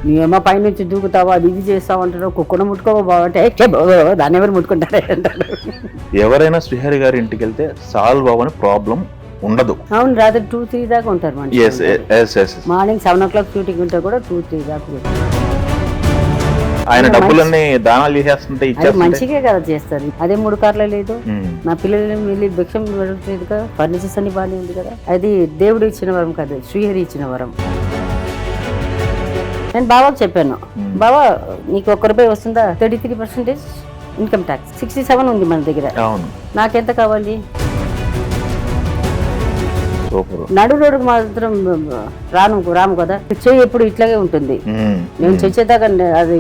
నువ్వేమో పైనుంచి దూకుతావా అది ఇది చేస్తావు అంటారు, కుక్కను ముట్టుకోవా బాగుంటే దాన్ని ఎవరు ముట్టుకుంటారే అంటారు. ఎవరైనా శ్రీహరి గారి ఇంటికి వెళ్తే సాల్వ్ అవ్వని ప్రాబ్లం ఉండదు. అవును, రాత్రి 2-3 దాకా ఉంటారు. మార్నింగ్ 7 o'clock షూటింగ్ ఉంటే కూడా 2-3 దాకా ఉంటారు. ఆయన డబ్బులన్నీ దానాలు చేసేస్తుంటే అది మంచిగా కదా చేస్తారు. అదే 3 కార్లు లేదు, నా పిల్లలు వెళ్ళి భిక్షం పెట్టలేదు కదా, ఫర్నిచర్స్ అన్ని బాగానే ఉంది కదా. అది దేవుడు ఇచ్చిన వరం కాదు, శ్రీహరి ఇచ్చిన వరం. నేను బాబాకు చెప్పాను, బాబా నీకు ₹1 వస్తుందా, 33% ఇన్కమ్ ట్యాక్స్, 67 ఉంది మన దగ్గర, నాకెంత కావాలి. నడు రోడ్డుకు మాత్రం రాము కదా, చెయ్యి ఎప్పుడు ఇట్లాగే ఉంటుంది. నేను చచ్చేదాకా అది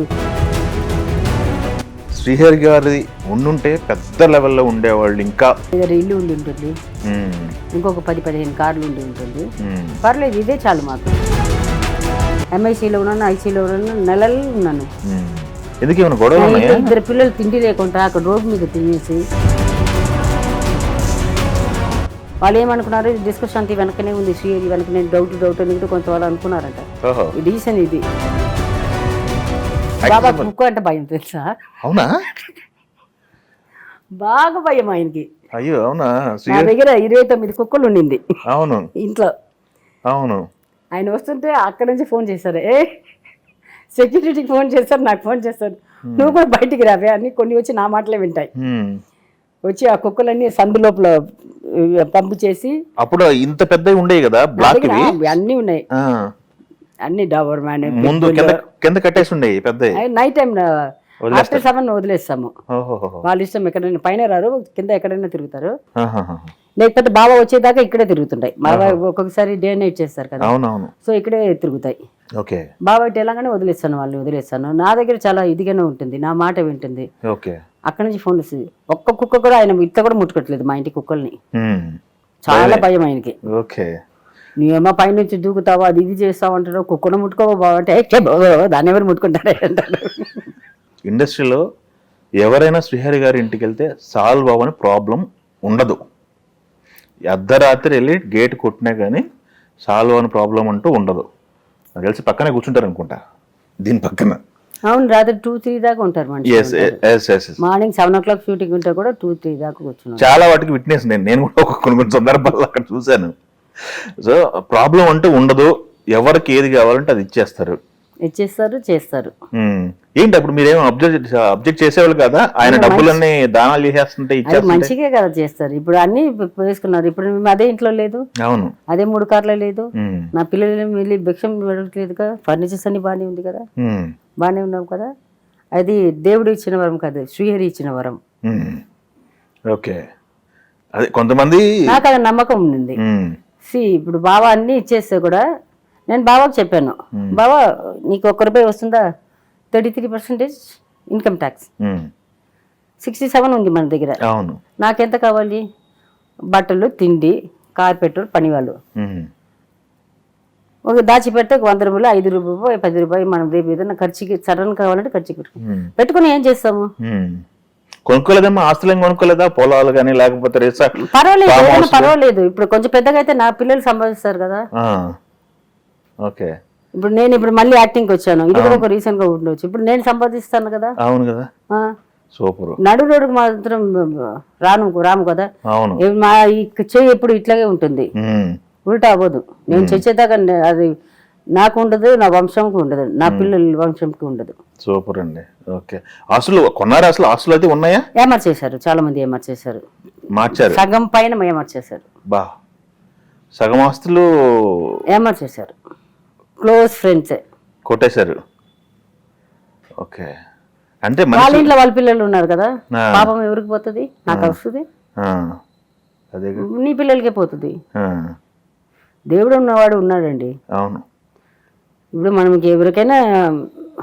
శ్రీహరి గారి ఉండుంటే పెద్ద లెవెల్లో ఉండేవాళ్ళు. ఇంకా ఇల్లు ఉండి ఉంటుంది, ఇంకొక 10-15 కార్లు ఉండి ఉంటుంది. పర్లేదు, ఇదే చాలు మాకు. MICలో ఉన్నాను, ICలో ఉన్నాను, నెలలు ఉన్నాను. ఇద్దరు పిల్లలు తిండి లేకుండా అక్కడ రోడ్డు మీద తినేసి వాళ్ళు ఏమనుకున్నారు, డిస్కషన్ అంతా వెనకనే ఉంది, శ్రీహరి వెనకనే డౌట్ అని కొంత వాళ్ళు అనుకున్నారంట. రీజన్ ఇది. బాబా కుక్క అంటే భయం తెలుసా? అవునా? బాగా భయం ఆయనకి. అయ్యో అవునా? నా దగ్గర 29 కుక్కలు ఉండింది. అవును, ఇంట్లో. అవును. ఆయన వస్తుంటే అక్కడ నుంచి ఫోన్ చేశారు, సెక్యూరిటీకి ఫోన్ చేస్తారు, నాకు ఫోన్ చేస్తారు, నువ్వు కూడా బయటికి రావే అని. కొన్ని వచ్చి నా మాటలే వింటాయి. వచ్చి ఆ కుక్కలన్నీ సందు లోపల పంపు చేసి, అప్పుడు ఇంత పెద్ద ఉండేవి కదా అన్ని ఉన్నాయి, అన్ని డబర్ మ్యాన్ ముందు కింద కట్టేసి ఉండేవి పెద్ద. Night time after 7 వదిలేస్తాము. వాళ్ళ ఇష్టం, ఎక్కడైనా పైన రారు, కింద ఎక్కడైనా తిరుగుతారు. లేకపోతే బాబా వచ్చేదాకా ఇక్కడే తిరుగుతుంటాయి. బాబా ఒక్కొక్కసారి డే నైట్ చేస్తారు కదా, సో ఇక్కడే తిరుగుతాయి. బాబా ఇటు ఎలాగానే వదిలేస్తాను. నా దగ్గర చాలా ఇదిగానే ఉంటుంది, నా మాట వింటుంది. అక్కడ నుంచి ఫోన్ వస్తుంది. ఒక్క కుక్క కూడా ఆయన ఇట్లా కూడా ముట్టుకోవట్లేదు మా ఇంటి కుక్కల్ని. చాలా భయం ఆయనకి. నువ్వేమో పైనుంచి దూకుతావా అది ఇది చేస్తావు అంటారు, కుక్కను ముట్టుకోవా బాగుంటే దాన్ని ఎవరు ముట్టుకుంటారే అంటారు. ఇండస్ట్రీలో ఎవరైనా శ్రీహరి గారి ఇంటికి వెళ్తే సాల్వ్ అవ్వని ప్రాబ్లం ఉండదు. అర్ధరాత్రి వెళ్ళి గేట్ కొట్టినా కానీ సాల్వ్ అవ్వని ప్రాబ్లం అంటూ ఉండదు. నాకు తెలిసి పక్కనే కూర్చుంటారు అనుకుంటా దీని పక్కన. అవును, రాత్రి 2-3 దాకా ఉంటారు. మార్నింగ్ 7 o'clock షూటింగ్ ఉంటే కూడా 2-3 దాకా కూర్చున్నాను. చాలా వాటికి విట్నెస్ నేను కూడా కొన్ని సందర్భాల్లో అక్కడ చూశాను. సో ప్రాబ్లం అంటూ ఉండదు, ఎవరికి ఏది కావాలంటే అది ఇచ్చేస్తారు, చేస్తారు. ఏంటి అప్పుడు మీరేమో అబ్జెక్ట్ చేసేవాళ్ళు కదా, ఆయన డబ్బులన్నీ దానాలు చేసేస్తుంటే మంచిగా కదా చేస్తారు. ఇప్పుడు అన్ని వేసుకున్నారు. ఇప్పుడు మేము అదే ఇంట్లో లేదు, అవును, అదే 3 కార్లు లేదు, నా పిల్లలు వెళ్ళి భిక్షం పెట్టలేదు కదా, ఫర్నిచర్స్ అన్ని బాగానే ఉంది కదా, బాగానే ఉన్నాం కదా. అది దేవుడు ఇచ్చిన వరం కాదు, శ్రీహరి ఇచ్చిన వరం. ఓకే, అదే కొంతమంది నాకు అది నమ్మకం ఉంది. ఇప్పుడు బాబా అన్ని ఇచ్చేస్తే కూడా నేను బాబాకు చెప్పాను, బాబా నీకు ₹1 వస్తుందా, 33% ఇన్కమ్ ట్యాక్స్, 67 ఉంది మన దగ్గర, నాకెంత కావాలి. బట్టలు, తిండి, కార్పెట్, పని వాళ్ళు ఒక దాచిపెడితే ₹100, ₹5, ₹10 మనం రేపు ఏదైనా ఖర్చుకి సడన్ కావాలంటే ఖర్చుకి పెట్టుకుని ఏం చేస్తాము. కొనుక్కోలేదమ్మా, ఆస్తులు ఏం కొనుక్కోలేదా, పొలాలు కానీ లేకపోతే పర్వాలేదు. ఇప్పుడు కొంచెం పెద్దగా అయితే నా పిల్లలు సంపాదిస్తారు కదా. ఇప్పుడు నేను మళ్ళీ యాక్టింగ్ వచ్చాను, ఇది కూడా ఒక రీజన్ గా ఉండొచ్చు. ఇప్పుడు నేను సంపాదిస్తాను కదా. అవును కదా, సూపర్. నడు రోడ్డుకు మాత్రం రాము కదా, మా ఈ చెయ్యి ఎప్పుడు ఇట్లాగే ఉంటుంది, ఉల్టా అవ్వదు. నేను చచ్చేదాకా అది నాకు ఉండదు, నా వంశంకి ఉండదు, నా పిల్లల వంశంకి ఉండదు. సూపర్ అండి. ఓకే, అసలు కొన్నారా? అసలు ఆస్తులు అయితే ఉన్నాయా? ఏమర్చేశారు, చాలా మంది ఏమర్చేశారు, మార్చారు, సగం పైన ఏమర్చేశారు. సగం ఆస్తులు ఏమర్చేశారు, క్లోజ్ ఫ్రెండ్స్ కొట్టేశారు. ఓకే, అంటే వాళ్ళ ఇంట్లో వాళ్ళ పిల్లలు ఉన్నారు కదా, పాపం ఎవరికి పోతుంది, నాకు వస్తుంది, నీ పిల్లలకే పోతుంది. దేవుడు ఉన్నవాడు ఉన్నాడండి. అవును, ఇప్పుడు మనకి ఎవరికైనా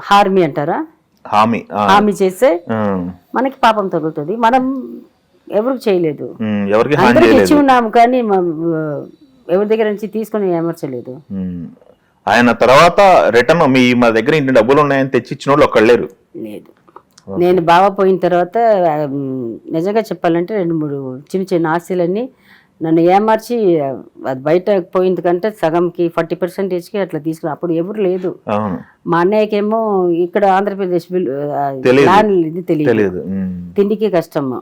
హామీ అంటారా, హామీ చేస్తే మనకి పాపం తగులుతుంది. మనం ఎవరికి చేయలేదు, అందరికి ఇచ్చి ఉన్నాము కానీ ఎవరి దగ్గర నుంచి తీసుకుని ఏమర్చలేదు. ఆయన తర్వాత రిటర్న్ మా దగ్గర ఇంటి డబ్బులు ఉన్నాయని తెచ్చి ఇచ్చిన వాళ్ళు ఒక్కళ్ళు లేరు. నేను బాగా పోయిన తర్వాత నిజంగా చెప్పాలంటే 2-3 చిన్న చిన్న ఆస్తులన్నీ నన్ను ఏమార్చి అది బయట పోయింది కంటే సగంకి 40%కి అట్లా తీసుకున్నా. అప్పుడు ఎవరు లేదు. అవును మా అన్నయ్యకేమో ఇక్కడ ఆంధ్రప్రదేశ్ తెలీదు. ల్యాండ్ ఇది తెలియదు, తెలియదు. తిండికి కష్టము,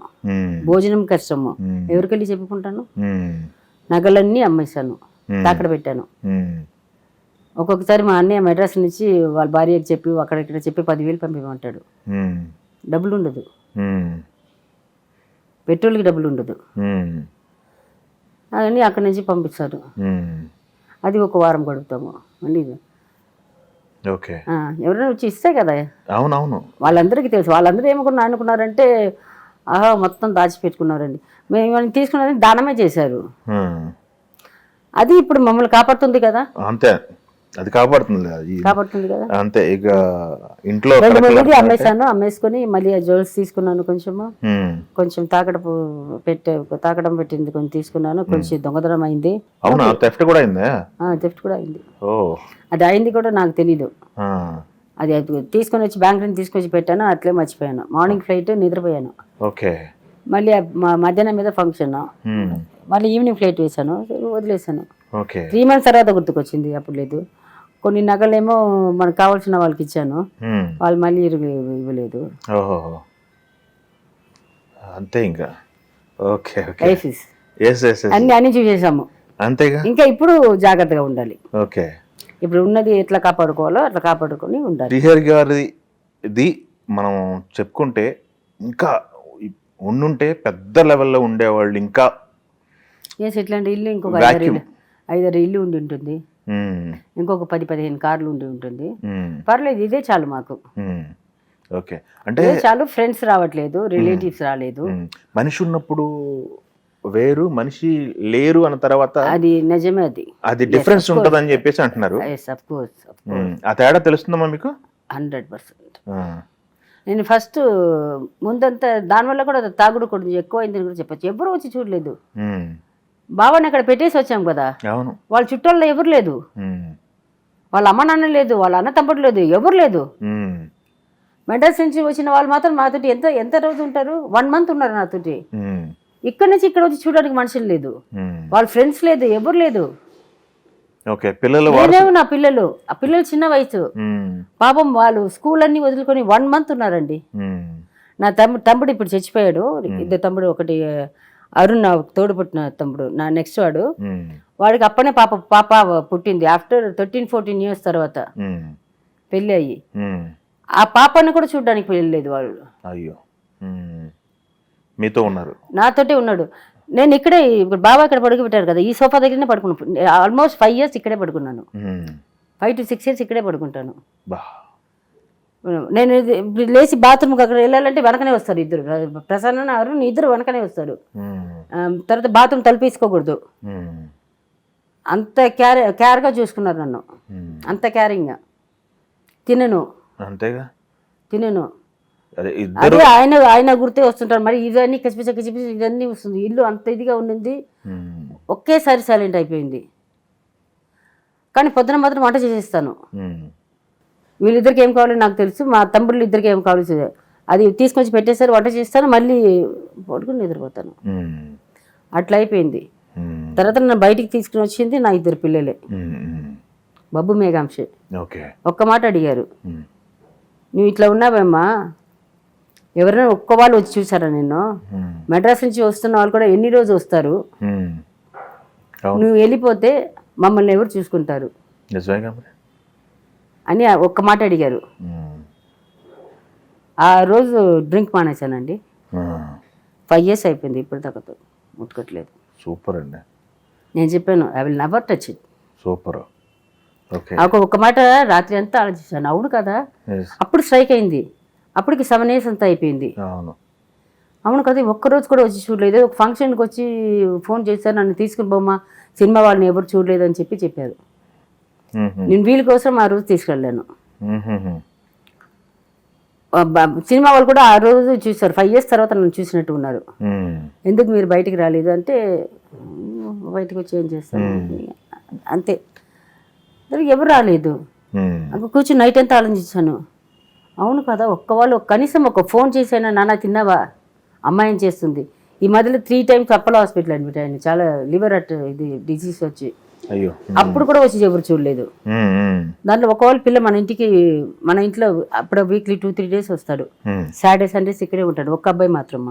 భోజనం కష్టము, ఎవరికెళ్ళి చెప్పుకుంటాను. నగలన్నీ అమ్మేశాను, తాకడ పెట్టాను. ఒక్కొక్కసారి మా అన్నయ్య మెడ్రాస్ నుంచి వాళ్ళ భార్యకి చెప్పి అక్కడ ఇక్కడ చెప్పి 10,000 పంపించమంటాడు. డబ్బులు ఉండదు, పెట్రోల్కి డబ్బులు ఉండదు, అవన్నీ అక్కడి నుంచి పంపిస్తారు. అది ఒక వారం గడుపుతాము. మళ్ళీ ఓకే ఎవరైనా వచ్చి ఇస్తే కదా. అవునవును వాళ్ళందరికీ తెలుసు. వాళ్ళందరూ అనుకున్నారంటే ఆహా మొత్తం దాచిపెట్టుకున్నారండి. మేము ఇవన్నీ తీసుకున్నది దానమే చేశారు. అది ఇప్పుడు మమ్మల్ని కాపాడుతుంది కదా. అంతే, అది కాపాడుతుంది కదా. అంతే. ఇక ఇంట్లో 2-3 అమ్మేశాను. అమ్మేసుకొని మళ్ళీ ఆ జ్యువెల్స్ తీసుకున్నాను. కొంచెం తాకడం పెట్టింది కొంచెం తీసుకున్నాను. కొంచెం దొంగతనం అయింది. అవునా? థెఫ్ట్ కూడా అయిందా? థెఫ్ట్ కూడా అయింది. అది అయింది కూడా నాకు తెలీదు. అది తీసుకొని వచ్చి బ్యాంక్ నుంచి తీసుకొచ్చి పెట్టాను, అట్లే మర్చిపోయాను. మార్నింగ్ ఫ్లైట్ నిద్రపోయాను. ఓకే. మళ్ళీ మధ్యాహ్నం మీద ఫంక్షన్, మళ్ళీ ఈవినింగ్ ఫ్లైట్ వేసాను, వదిలేసాను. 3 months తర్వాత గుర్తుకొచ్చింది. అప్పుడు లేదు. కొన్ని నగలేమో మనకు కావాల్సిన వాళ్ళకి ఇచ్చాను, వాళ్ళు మళ్ళీ ఇవ్వలేదు. అంతే ఇంకా. ఓకే అన్ని చూసేసాము. అంతేగా. ఇంకా ఇప్పుడు జాగ్రత్తగా ఉండాలి. ఓకే. ఇప్పుడు ఉన్నది ఎట్లా కాపాడుకోవాలో అట్లా కాపాడుకొని ఉండాలి. శ్రీహరి గారిది మనం చెప్పుకుంటే ఇంకా ఉండుంటే పెద్ద లెవెల్లో ఉండేవాళ్ళు. ఇంకా ఇట్లాంటి ఇల్లు ఇంకొక 5-6 ఇల్లు ఉండి ఉంటుంది. ఇంకొక 10-15 కార్లు ఉండి ఉంటుంది. పర్లేదు, ఇదే చాలు మాకు. ఓకే. అంటే చాలు. ఫ్రెండ్స్ రావట్లేదు, రిలేటివ్స్ రాలేదు. మనిషి ఉన్నప్పుడు వేరు, మనిషి లేరు అన్న తర్వాత అది నిజమే. అది డిఫరెన్స్ ఉంటుంది అని చెప్పేసి అంటున్నారు. ఆ తేడా తెలుస్తుందమ్మా మీకు? 100%. నేను ఫస్ట్ ముందంతా దానివల్ల కూడా తాగుడు కూడా ఎక్కువ అయిందని కూడా చెప్పచ్చు. ఎవరు వచ్చి చూడలేదు. బాబాని అక్కడ పెట్టేసి వచ్చాం కదా. వాళ్ళ చుట్టాల్లో ఎవరు లేదు, వాళ్ళ అమ్మ నాన్న లేదు, వాళ్ళ అన్న తమ్ముడు లేదు, ఎవరు లేదు. మెడ్రాస్ నుంచి వచ్చిన వాళ్ళు మాత్రం నాతోటి ఎంత రోజు ఉంటారు? 1 month ఉన్నారు నాతోటి. ఇక్కడ నుంచి ఇక్కడ వచ్చి చూడడానికి మనుషులు లేదు, వాళ్ళ ఫ్రెండ్స్ లేదు, ఎవరు లేదు. నా పిల్లలు, ఆ పిల్లలు చిన్న వయసు పాపం. వాళ్ళు స్కూల్ అన్ని వదులుకొని 1 month ఉన్నారండి. నా తమ్ముడు ఇప్పుడు చచ్చిపోయాడు. 2 తమ్ముడు, ఒకటి అరుణ్ నా తోడు పుట్టిన తమ్ముడు, నా నెక్స్ట్ వాడికి అప్పనే పాప పుట్టింది. ఆఫ్టర్ 13-14 years తర్వాత పెళ్ళి అయ్యి. ఆ పాపని కూడా చూడడానికి వెళ్ళలేదు వాళ్ళు. అయ్యో, మీతో ఉన్నారు? నాతోటే ఉన్నాడు. నేను ఇక్కడే, ఇప్పుడు బాబా ఇక్కడ పడుకోబెట్టారు కదా, ఈ సోఫా దగ్గరనే పడుకున్నాను. ఆల్మోస్ట్ 5 years ఇక్కడే పడుకున్నాను. 5 to 6 years ఇక్కడే పడుకుంటాను. నేను లేచి బాత్రూమ్కి అక్కడ వెళ్ళాలంటే వెనకనే వస్తారు ఇద్దరు. ప్రసన్న అరుణ్ ఇద్దరు వెనకనే వస్తాడు. తర్వాత బాత్రూమ్ తలుపేసుకోకూడదు. అంత కేర్గా చూసుకున్నారు నన్ను, అంత కేరింగ్గా. తినను, అదే ఆయన గుర్తే వస్తుంటారు. మరి ఇవన్నీ కసిపిసి ఇవన్నీ వస్తుంది. ఇల్లు అంత ఇదిగా ఉండింది, ఒకేసారి సైలెంట్ అయిపోయింది. కానీ పొద్దున మాత్రం వంట చేసేస్తాను. వీళ్ళిద్దరికి ఏం కావాలో నాకు తెలుసు, మా తమ్ముళ్ళు ఇద్దరికి ఏం కావాల్సి అది తీసుకొచ్చి పెట్టేసారు, వంట చేస్తాను, మళ్ళీ పడుకుని నిద్రపోతాను. అట్లా అయిపోయింది. తర్వాత నన్ను బయటికి తీసుకుని వచ్చింది నా 2 పిల్లలే, బబ్బు మేఘాంశే. ఒక్క మాట అడిగారు, నువ్వు ఇట్లా ఉన్నావేమ్మా, ఎవరైనా ఒక్క వాళ్ళు వచ్చి చూసారా నిన్ను? మెడ్రాస్ నుంచి వస్తున్న వాళ్ళు కూడా ఎన్ని రోజు వస్తారు, నువ్వు వెళ్ళిపోతే మమ్మల్ని ఎవరు చూసుకుంటారు అని ఒక్క మాట అడిగారు. ఆ రోజు డ్రింక్ మానేశానండి. 5 years అయిపోయింది, ఇప్పుడు దాకా ముట్టుకోవట్లేదు. సూపర్ అండి. నేను చెప్పాను, I will never touch it. Super. ఒక్క మాట రాత్రి అంతా ఆలోచించాను. అవును కదా, అప్పుడు స్ట్రైక్ అయింది. అప్పటికి 7 years అంతా అయిపోయింది. అవును కదా, ఒక్కరోజు కూడా వచ్చి చూడలేదు. ఒక ఫంక్షన్కి వచ్చి ఫోన్ చేశారు, నన్ను తీసుకుని పోమ్మా, సినిమా వాళ్ళని ఎవరు చూడలేదు అని చెప్పారు. నేను వీళ్ళ కోసం ఆ రోజు తీసుకెళ్ళాను. సినిమా వాళ్ళు కూడా ఆ రోజు చూసారు. 5 years తర్వాత నన్ను చూసినట్టు ఉన్నారు. ఎందుకు మీరు బయటికి రాలేదు అంటే, బయటకు వచ్చి ఏం చేస్తాను అంతే. ఎవరు రాలేదు. అక్కడ కూర్చొని నైట్ అంతా ఆలోచించాను. అవును కదా, కనీసం ఒక ఫోన్ చేసైనా నాన్న తిన్నావా, అమ్మాయి ఏం చేస్తుంది, ఈ మధ్యలో 3 times అప్పలో హాస్పిటల్ అడ్మిట్ అయ్యింది, చాలా లివర్ ఇది డిసీజ్ వచ్చి. అయ్యో. అప్పుడు కూడా వచ్చి ఎవరు చూడలేదు. దాంట్లో ఒకవేళ పిల్ల మన ఇంట్లో అప్పుడు వీక్లీ 2-3 days వస్తాడు, సాటర్డే సండేస్ ఇక్కడే ఉంటాడు, ఒక్క అబ్బాయి మాత్రం.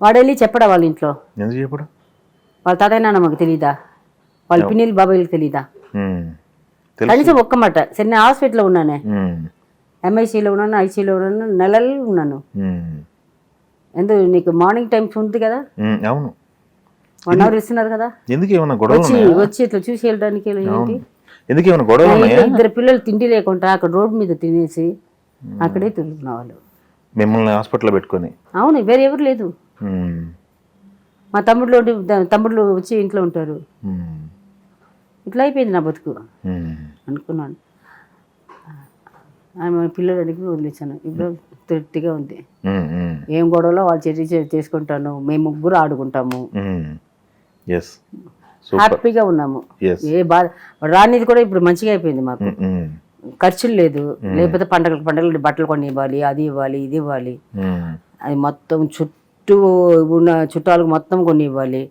వాడు వెళ్ళి చెప్పడా వాళ్ళ ఇంట్లో, వాళ్ళ తాతయ్య నాన్న మాకు తెలీదా, వాళ్ళ పిన్నిలు బాబాయిలకు తెలీదా, కనీసం ఒక్క మాట. సరే నేను హాస్పిటల్లో ఉన్నానే, ఎంఐసీలో ఉన్నాను, ఐసీలో ఉన్నాను, నెలలు ఉన్నాను. ఎందుకు నీకు మార్నింగ్ టైమ్స్ ఉంది కదా, అవును 1 hour ఇస్తున్నారు కదా, వచ్చి ఇట్లా చూసి వెళ్ళడానికి. ఇద్దరు పిల్లలు తిండి లేకుండా అక్కడ రోడ్డు మీద తినేసి అక్కడే తిరుగుతున్న వాళ్ళు, మిమ్మల్ని హాస్పిటల్లో పెట్టుకొని. అవును, వేరే ఎవరు లేదు. మా తమ్ముళ్ళు వచ్చి ఇంట్లో ఉంటారు. ఇట్లా అయిపోయింది నా బతుకు అనుకున్నాను. పిల్లలు అడిగి వదిలేసాను. ఇప్పుడు తృప్తిగా ఉంది. ఏం గొడవలో వాళ్ళు చేసుకుంటాను, మేము ముగ్గురు ఆడుకుంటాము, హ్యాపీగా ఉన్నాము. ఏ బాధ రానిది కూడా ఇప్పుడు మంచిగా అయిపోయింది మాకు. ఖర్చులు లేదు, లేకపోతే పండగలు బట్టలు కొని ఇవ్వాలి, అది ఇవ్వాలి, ఇది ఇవ్వాలి, అది మొత్తం చుట్టూ ఉన్న చుట్టాలకు మొత్తం కొన్ని ఇవ్వాలి.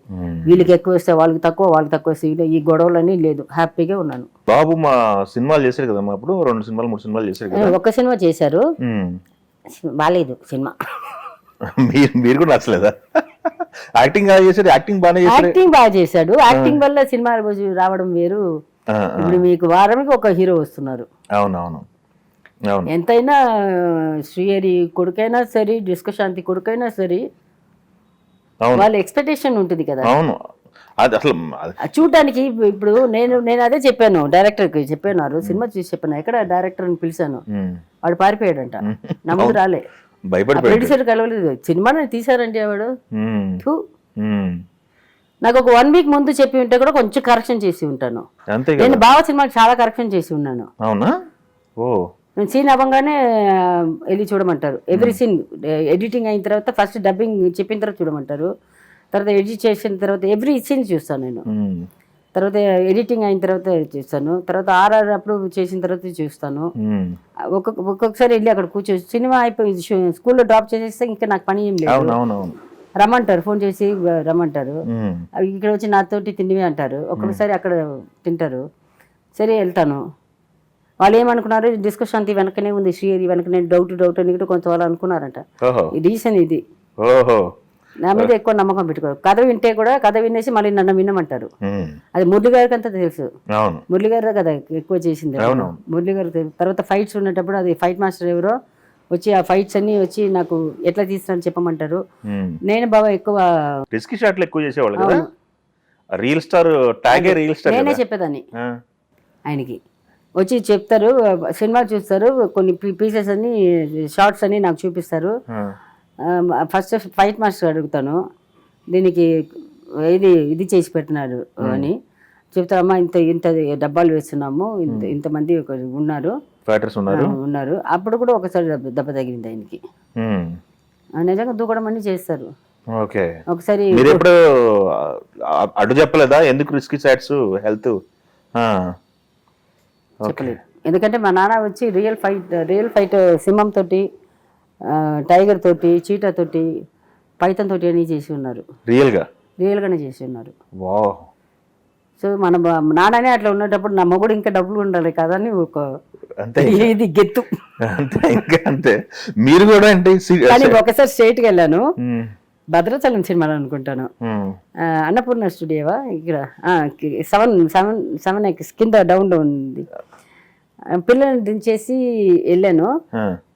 వీళ్ళకి ఎక్కువ వస్తే వాళ్ళకి తక్కువ, వాళ్ళకి తక్కువ వస్తే ఈ గొడవలన్నీ లేదు, హ్యాపీగా ఉన్నాను. బాబు మా సినిమాలు చేశారు కదా, అప్పుడు 2 సినిమాలు 3 సినిమాలు చేశారు కదా. ఒక సినిమా చేశారు, బాగాలేదు సినిమా. మీరు కూడా నచ్చలేదా? యాక్టింగ్ చేశాడు, యాక్టింగ్ బాగా చేశాడు. యాక్టింగ్ వల్ల సినిమా రావడం వేరు. ఇప్పుడు మీకు వారానికి ఒక హీరో వస్తున్నారు. అవునవును. ఎంతైనా శ్రీహరి కొడుకైనా సరే, డిస్కశాంతి కొడుకైనా సరే, వాళ్ళ ఎక్స్పెక్టేషన్ ఉంటుంది కదా. అవును, అది అసలు చూడటానికి. ఇప్పుడు నేను అదే చెప్పాను డైరెక్టర్కి, చెప్పాను సినిమా చూసి చెప్పాను, ఎక్కడ డైరెక్టర్ అని పిలిచాను, వాడు పారిపోయాడంట, నా ముందు రాలే, ప్రొడ్యూసర్ కలవలేదు. సినిమా తీసారంటే వాడు. నాకు ఒక 1 week ముందు చెప్పి ఉంటే కూడా కొంచెం కరెక్షన్ చేసి ఉంటాను. నేను బావ సినిమాకి చాలా కరెక్షన్ చేసి ఉన్నాను. నేను సీన్ అవ్వగానే వెళ్ళి చూడమంటారు. ఎవ్రీ సీన్ ఎడిటింగ్ అయిన తర్వాత ఫస్ట్ డబ్బింగ్ చెప్పిన తర్వాత చూడమంటారు, తర్వాత ఎడిట్ చేసిన తర్వాత ఎవ్రీ సీన్ చూస్తాను నేను, తర్వాత ఎడిటింగ్ అయిన తర్వాత చూస్తాను, తర్వాత ఆర్ఆర్ అప్రూవ్ చేసిన తర్వాత చూస్తాను. ఒక్కొక్కసారి వెళ్ళి అక్కడ కూర్చొని సినిమా అయిపోయి స్కూల్లో డ్రాప్ చేసేస్తే ఇంకా నాకు పని ఏం లేదు, రమ్మంటారు, ఫోన్ చేసి రమ్మంటారు, ఇక్కడ వచ్చి నాతోటి తిండివి అంటారు. ఒక్కొక్కసారి అక్కడ తింటారు, సరే వెళ్తాను. వాళ్ళు ఏమనుకున్నారు, డిస్కషన్ అంతా వెనకనే ఉంది, శ్రీహరి వెనకనే డౌట్ అని కూడా కొంత వాళ్ళు అనుకున్నారంట. ఈ రీజన్ ఇది, నా మీద ఎక్కువ నమ్మకం పెట్టుకోరు. కథ వింటే కూడా కథ వినేసి మళ్ళీ నన్ను వినమంటారు. అది మురళి గారికి అంతా తెలుసు, మురళి గారు కదా ఎక్కువ చేసింది. మురళి గారు తర్వాత ఫైట్స్ ఉన్నప్పుడు అది ఫైట్ మాస్టర్ ఎవరో వచ్చి ఆ ఫైట్స్ అన్ని వచ్చి నాకు ఎట్లా తీస్తానని చెప్పమంటారు. నేను బాబా ఎక్కువ చేసేవాళ్ళు కదా, రీల్ స్టార్ నేనే చెప్పేదాన్ని. ఆయనకి వచ్చి చెప్తారు, సినిమా చూస్తారు, కొన్ని పీసెస్ అన్ని షార్ట్స్ అన్ని నాకు చూపిస్తారు. ఫస్ట్ ఫైట్ మాస్టర్ అడుగుతాను, దీనికి ఇది చేసి పెట్టినారు అని చెప్తారమ్మా, ఇంత డబ్బాలు వేస్తున్నాము, ఇంతమంది ఉన్నారు. అప్పుడు కూడా ఒకసారి దెబ్బ తగిలింది ఆయనకి. నిజంగా దూకడం అన్ని చేస్తారు. ఒకసారి అడ్డు చెప్పలేదా, ఎందుకు రిస్కీ సైడ్స్ హెల్త్ చెప్పలేదు. ఎందుకంటే మా నాన్న వచ్చి రియల్ ఫైట్ సింహం తోటి, టైగర్ తోటి, చీటా తోటి, పైథాన్ తోటి అని చేసి ఉన్నారు. రియల్గానే చేసి ఉన్నారు. సో మన నాన్ననే అట్లా ఉన్నప్పుడు నా మొగుడు ఇంకా డబ్బులు ఉండాలి కదా అని ఇది గెత్తు. అంతే మీరు కూడా అంటే. కానీ ఒకసారి స్ట్రైట్కి వెళ్ళాను, భద్రాచలం సినిమాలో అనుకుంటాను, అన్నపూర్ణ స్టూడియోవా ఇక్కడ 7 కింద డౌన్లో ఉంది. పిల్లల్ని దించేసి వెళ్ళాను,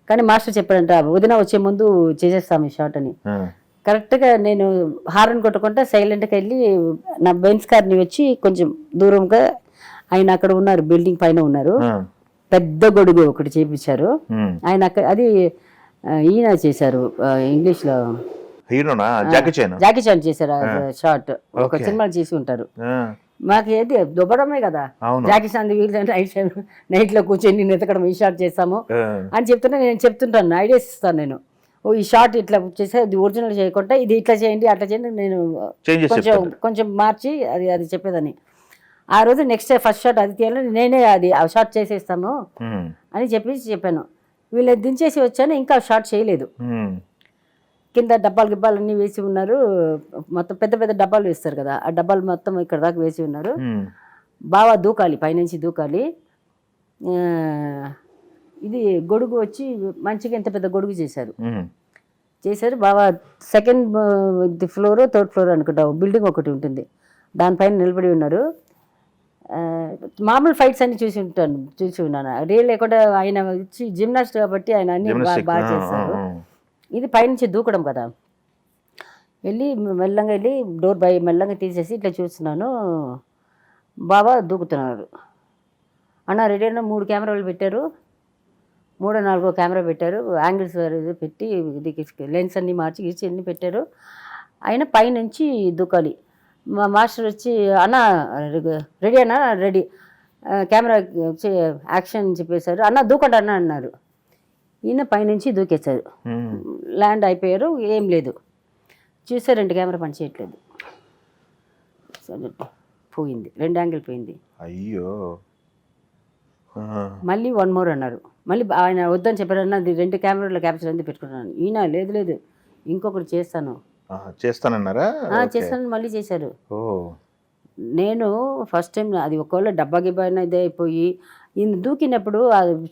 కానీ మాస్టర్ చెప్పాడంట వదిన వచ్చే ముందు చేసేస్తాము ఈ షాట్ అని. కరెక్ట్గా నేను హారన్ కొట్టుకుంటా సైలెంట్గా వెళ్ళి నా బెంచ్ కార్ని వచ్చి కొంచెం దూరంగా ఆయన అక్కడ ఉన్నారు, బిల్డింగ్ పైన ఉన్నారు. పెద్ద గొడుగు ఒకటి చేపించారు ఆయన, అది ఈయన చేశారు ఇంగ్లీష్లో, జాకీ చాన్ చేశారు షార్ట్. ఒక సినిమాలు చేసి ఉంటారు. మాకు ఏది దుబ్బడమే కదా, జాకీ చాన్ నైట్ లో కూర్చొని నేను ఎతకడం ఈ షార్ట్ చేస్తాము అని చెప్తున్నా. నేను చెప్తుంటాను, ఐడియాస్ ఇస్తాను నేను. ఈ షార్ట్ ఇట్లా చేస్తే అది ఒరిజినల్ చేయకుండా ఇది ఇట్లా చేయండి అట్లా చేయండి, నేను కొంచెం మార్చి అది చెప్పేదాన్ని. ఆ రోజు నెక్స్ట్ ఫస్ట్ షాట్ అది తీయాలని నేనే ఆ షార్ట్ చేసేస్తాము అని చెప్పాను. వీళ్ళు దించేసి వచ్చాను, ఇంకా షార్ట్ చేయలేదు. కింద డబ్బాలు గిబ్బాలు అన్నీ వేసి ఉన్నారు. మొత్తం పెద్ద పెద్ద డబ్బాలు వేస్తారు కదా, ఆ డబ్బాలు మొత్తం ఇక్కడ దాకా వేసి ఉన్నారు. బాగా దూకాలి, పైనుంచి దూకాలి. ఇది గొడుగు వచ్చి మంచిగా ఎంత పెద్ద గొడుగు చేశారు. బాగా సెకండ్ ఫ్లోర్, థర్డ్ ఫ్లోర్ అనుకుంటా బిల్డింగ్ ఒకటి ఉంటుంది, దానిపైన నిలబడి ఉన్నారు. మామూలు ఫైట్స్ అన్ని చూసి ఉన్నాను. రియల్ లేకుండా ఆయన వచ్చి జిమ్నాస్ట్ కాబట్టి ఆయన అన్ని బాగా చేస్తారు. ఇది పైనుంచి దూకడం కదా. మెల్లగా వెళ్ళి డోర్ మెల్లగా తీసేసి ఇట్లా చూస్తున్నాను. బాబా దూకుతున్నారు. అన్న రెడీ అయినా 3 కెమెరాలు పెట్టారు, 3-4 కెమెరా పెట్టారు, యాంగిల్స్ పెట్టి లెన్స్ అన్నీ మార్చి గీచి అన్నీ పెట్టారు. ఆయన పైనుంచి దూకాలి. మా మాస్టర్ వచ్చి అన్న రెడీ అన్న, రెడీ, కెమెరా వచ్చి యాక్షన్ చెప్పేశారు. అన్న దూకండి అన్న అన్నారు. ఈయన పైనుంచి దూకేశారు. ల్యాండ్ అయిపోయారు, ఏం లేదు. చూస్తే 2 కెమెరా పని చేయట్లేదు, పోయింది, 2 యాంగిల్ పోయింది. అయ్యో. మళ్ళీ 1 మోర్ అన్నారు. మళ్ళీ ఆయన వద్దని చెప్పారు. అన్న 2 కెమెరాల క్యాప్చర్ అంతా పెట్టుకున్నాను. ఈయన లేదు ఇంకొకటి చేస్తానన్నారా? చేస్తాను. మళ్ళీ చేశారు. నేను ఫస్ట్ టైం అది ఒకవేళ డబ్బా గిబ్బా ఇదే అయిపోయి ఈయన దూకినప్పుడు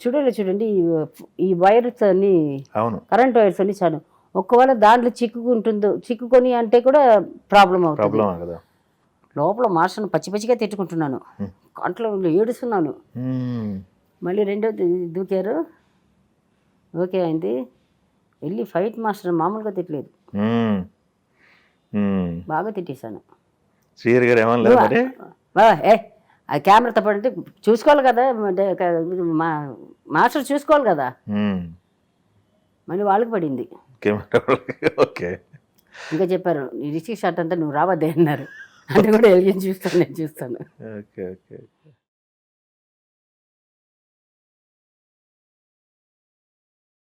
చూడండి ఈ వైర్స్ అన్ని, కరెంట్ వైర్స్ అన్ని చాలు, ఒకవేళ దాంట్లో చిక్కుకొని అంటే కూడా ప్రాబ్లం అవుతుంది. లోపల మాస్టర్ని పచ్చిగా తిట్టుకుంటున్నాను, కంట్లో ఏడుస్తున్నాను. మళ్ళీ 2వ దూకారు, ఓకే అయింది. వెళ్ళి ఫైట్ మాస్టర్ మామూలుగా తిట్టలేదు, బాగా తిట్టేశాను. ఆ కెమెరా తప్పంటే చూసుకోవాలి కదా, మాస్టర్ చూసుకోవాలి కదా. మళ్ళీ వాళ్ళకి పడింది. ఇంకా చెప్పారు రిషి షాట్ అంతా నువ్వు రావద్దే అన్నారు. అంటే కూడా చూస్తాను, నేను చూస్తాను.